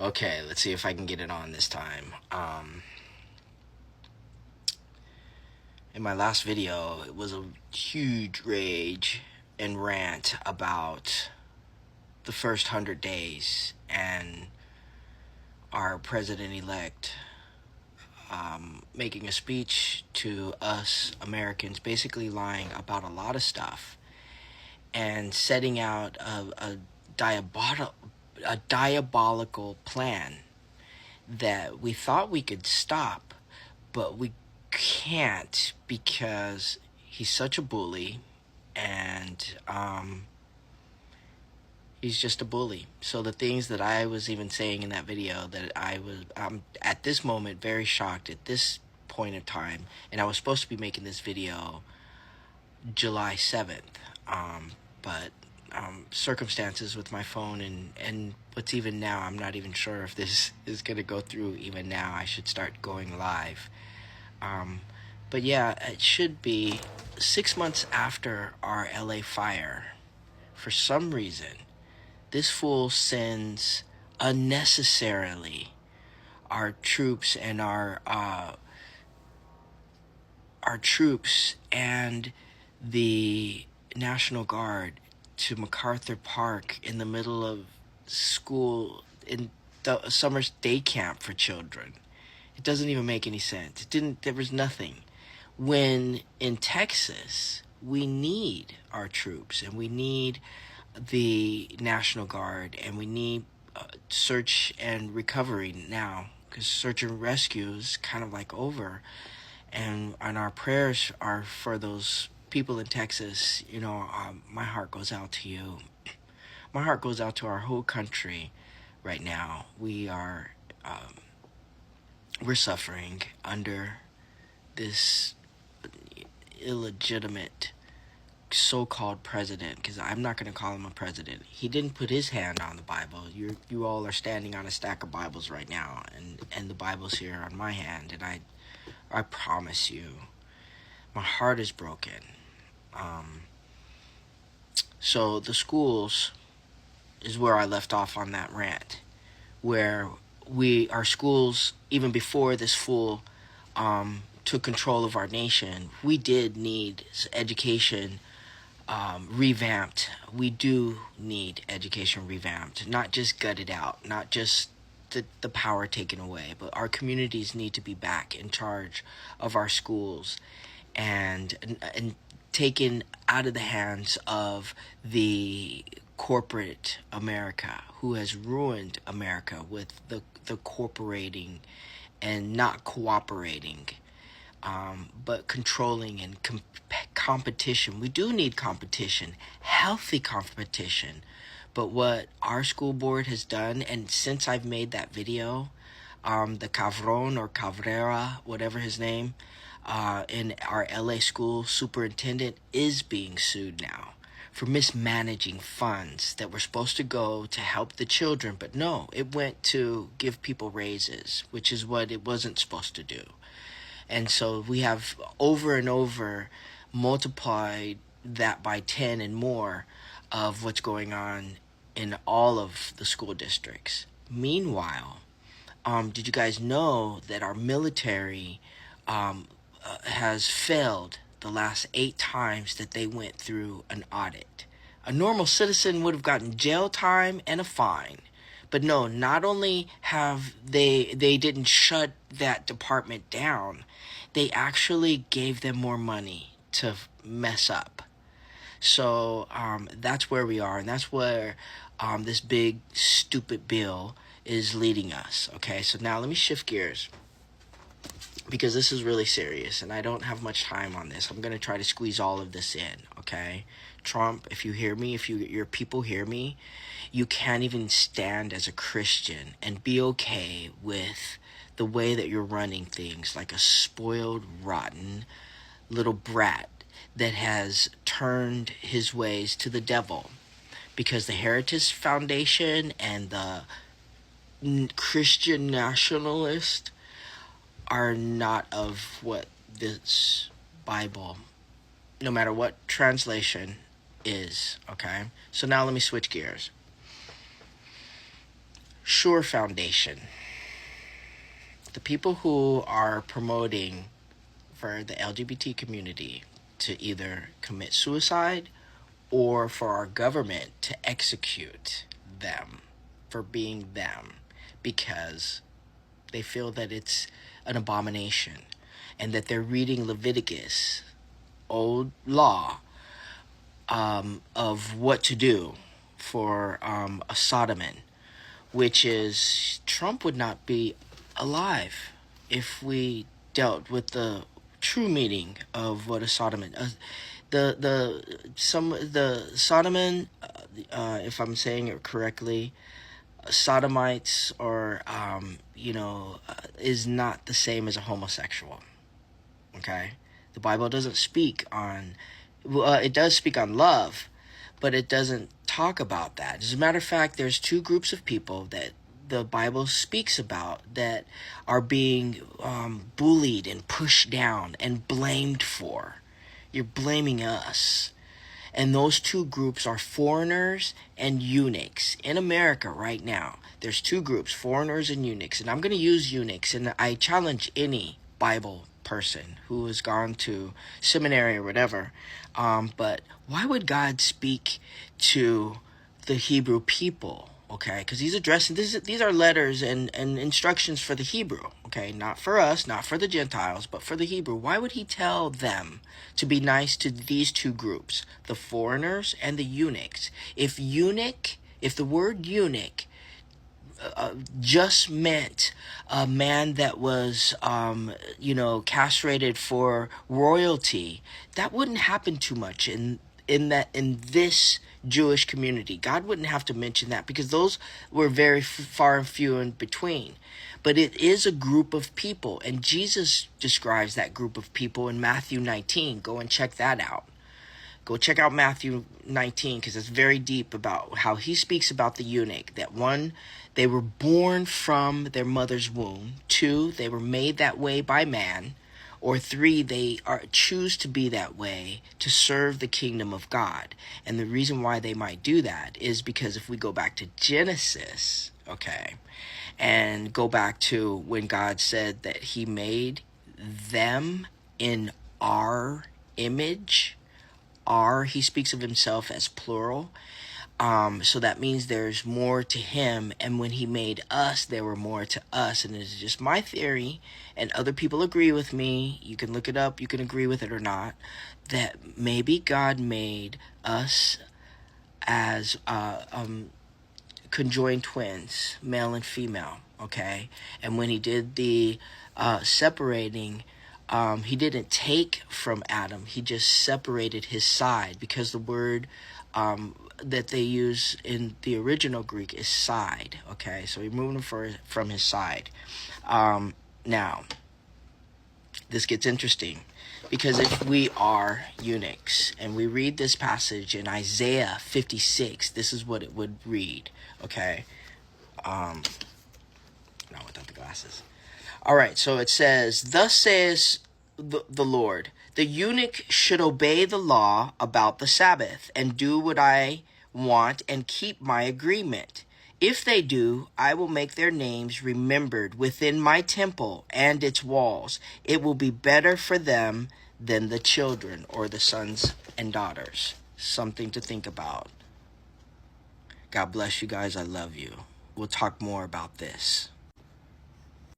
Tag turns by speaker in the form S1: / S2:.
S1: Okay, let's see if I can get it on this time. In my last video, it was a huge rage and rant about the first 100 days and our president-elect making a speech to us Americans, basically lying about a lot of stuff and setting out a diabolical plan that we thought we could stop, but we can't because he's such a bully, and he's just a bully. So the things that I was even saying in that video, that I'm at this moment very shocked at this point in time, and I was supposed to be making this video July 7th, but circumstances with my phone and what's even now, I'm not even sure if this is going to go through even now. I should start going live. But yeah, it should be 6 months after our LA fire. For some reason, this fool sends unnecessarily our troops and our troops and the National Guard to MacArthur Park in the middle of school in the summer day camp for children. It doesn't even make any sense. There was nothing. When in Texas, we need our troops and we need the National Guard and we need search and recovery now, because search and rescue is kind of like over. And our prayers are for those people in Texas. My heart goes out to you. My heart goes out to our whole country right now. We're suffering under this illegitimate so-called president, because I'm not going to call him a president. He didn't put his hand on the Bible. You all are standing on a stack of Bibles right now, and the Bible's here on my hand, and I promise you, my heart is broken. So the schools is where I left off on that rant, where our schools, even before this fool took control of our nation, we did need education revamped. We do need education revamped, not just gutted out, not just the power taken away, but our communities need to be back in charge of our schools and taken out of the hands of the corporate America, who has ruined America with the corporating and not cooperating, but controlling and competition. We do need competition, healthy competition. But what our school board has done, and since I've made that video, the Cavron or Cabrera, whatever his name, in our LA school superintendent is being sued now for mismanaging funds that were supposed to go to help the children. But no, it went to give people raises, which is what it wasn't supposed to do. And so we have over and over multiplied that by 10 and more of what's going on in all of the school districts. Meanwhile, did you guys know that our military has failed the last 8 times that they went through an audit? A normal citizen would have gotten jail time and a fine. But no, not only have they didn't shut that department down, they actually gave them more money to mess up. So that's where we are, and that's where this big stupid bill is leading us. Okay, so now let me shift gears, because this is really serious and I don't have much time on this. I'm going to try to squeeze all of this in, okay? Trump, if you hear me, if your people hear me, you can't even stand as a Christian and be okay with the way that you're running things, like a spoiled, rotten little brat that has turned his ways to the devil, because the Heritage Foundation and the Christian nationalists are not of what this Bible, no matter what translation, is. Okay, so now let me switch gears. sure foundation. The people who are promoting for the LGBT community to either commit suicide or for our government to execute them for being them because they feel that it's an abomination and that they're reading Leviticus, old law, of what to do for a sodoman, which is Trump would not be alive if we dealt with the true meaning of what a sodoman. The sodoman, if I'm saying it correctly, sodomites or is not the same as a homosexual. Okay, the Bible doesn't speak on. It does speak on love, but it doesn't talk about that. As a matter of fact, there's two groups of people that the Bible speaks about that are being bullied and pushed down and blamed for. You're blaming us. And those two groups are foreigners and eunuchs. In America right now, there's two groups, foreigners and eunuchs. And I'm going to use eunuchs, and I challenge any Bible person who has gone to seminary or whatever. But why would God speak to the Hebrew people? Okay, because he's addressing these are letters and instructions for the Hebrew. Okay, not for us, not for the Gentiles, but for the Hebrew. Why would he tell them to be nice to these two groups, the foreigners and the eunuchs? If the word eunuch just meant a man that was, castrated for royalty, that wouldn't happen too much in this Jewish community. God wouldn't have to mention that because those were very far and few in between. But it is a group of people, and Jesus describes that group of people in Matthew 19. Go and check that out. Go check out Matthew 19 because it's very deep about how he speaks about the eunuch. That one, they were born from their mother's womb. Two, they were made that way by man. Or three, they choose to be that way to serve the kingdom of God. And the reason why they might do that is because if we go back to Genesis, okay, and go back to when God said that he made them in our image. He speaks of himself as plural. So that means there's more to him, and when he made us, there were more to us. And it's just my theory, and other people agree with me. You can look it up, you can agree with it or not, that maybe God made us as conjoined twins, male and female, okay? And when he did the separating, he didn't take from Adam, he just separated his side, because the word that they use in the original Greek is side, okay? So he moved him from his side. Now, this gets interesting, because if we are eunuchs and we read this passage in Isaiah 56, this is what it would read, okay? Not without the glasses. All right, so it says, "Thus says the Lord, the eunuch should obey the law about the Sabbath and do what I want and keep my agreement. If they do, I will make their names remembered within my temple and its walls. It will be better for them than the children," or the sons and daughters. Something to think about. God bless you guys. I love you. We'll talk more about this.